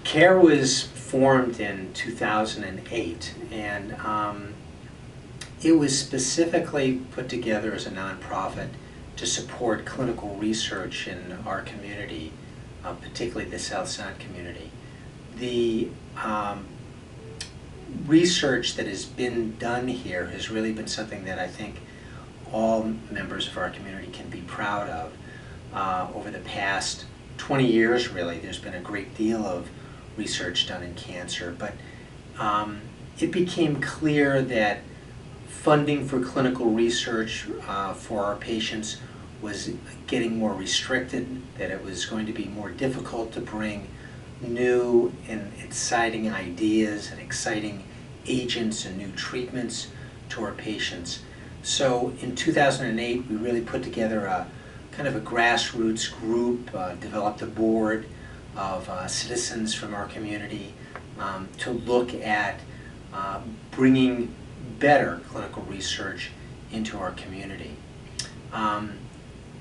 CARE was formed in 2008, and it was specifically put together as a nonprofit to support clinical research in our community, particularly the South Sound community. The research that has been done here has really been something that I think all members of our community can be proud of. Over the past 20 years, really, there's been a great deal of research done in cancer, but it became clear that funding for clinical research for our patients was getting more restricted, that it was going to be more difficult to bring new and exciting ideas and exciting agents and new treatments to our patients. So in 2008, we really put together a kind of a grassroots group, developed a board of citizens from our community to look at bringing better clinical research into our community.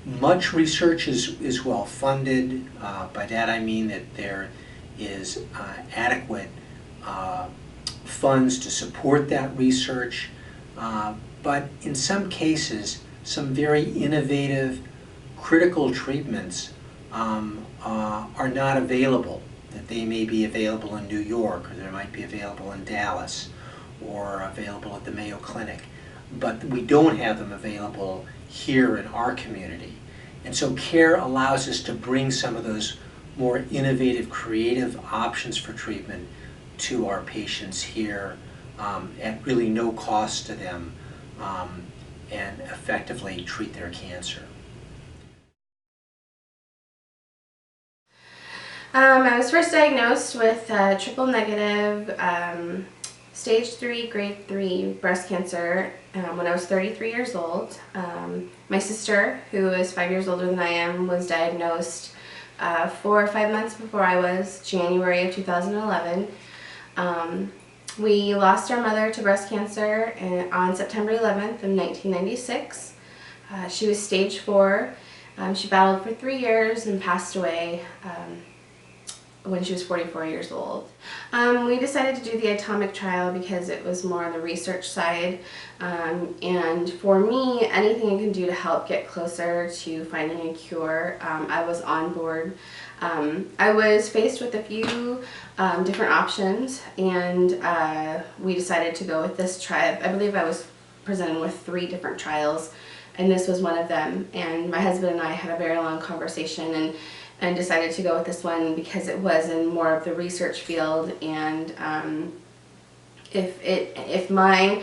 Much research is well funded. By that I mean that there is adequate funds to support that research, but in some cases, some very innovative, critical treatments are not available. That they may be available in New York, or they might be available in Dallas, or available at the Mayo Clinic, but we don't have them available here in our community. And so CARE allows us to bring some of those more innovative, creative options for treatment to our patients here at really no cost to them, and effectively treat their cancer. I was first diagnosed with triple negative stage 3, grade 3 breast cancer when I was 33 years old. My sister, who is 5 years older than I am, was diagnosed 4 or 5 months before I was, January of 2011. We lost our mother to breast cancer on September 11th of 1996. She was stage 4. She battled for 3 years and passed away when she was 44 years old. We decided to do the atomic trial because it was more on the research side, and for me, anything I can do to help get closer to finding a cure, I was on board. I was faced with a few different options, and we decided to go with this trial. I believe I was presented with 3 different trials, and this was one of them. And my husband and I had a very long conversation and decided to go with this one because it was in more of the research field, and if my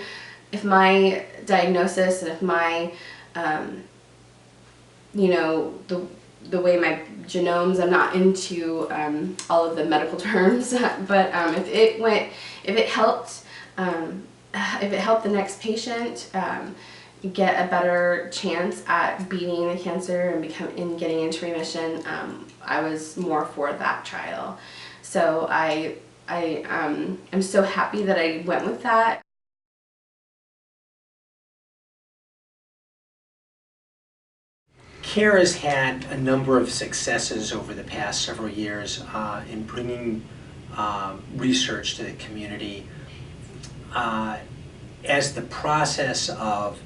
diagnosis and if my you know, the way my genomes, I'm not into all of the medical terms, but if it helped the next patient get a better chance at beating the cancer and getting into remission, I was more for that trial. So I'm so happy that I went with that. CARE has had a number of successes over the past several years in bringing research to the community. As the process of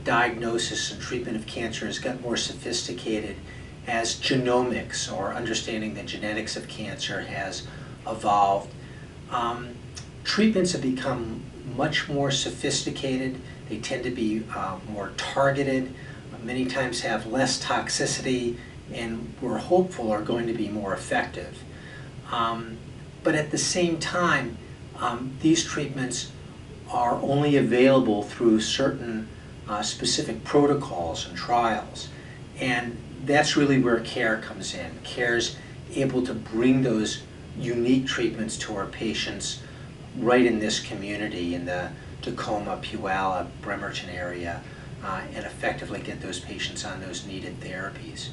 diagnosis and treatment of cancer has got more sophisticated, as genomics, or understanding the genetics of cancer, has evolved, treatments have become much more sophisticated. They tend to be more targeted, many times have less toxicity, and we're hopeful are going to be more effective. But at the same time, these treatments are only available through certain specific protocols and trials. And that's really where CARE comes in. CARE's able to bring those unique treatments to our patients right in this community, in the Tacoma, Puyallup, Bremerton area, and effectively get those patients on those needed therapies.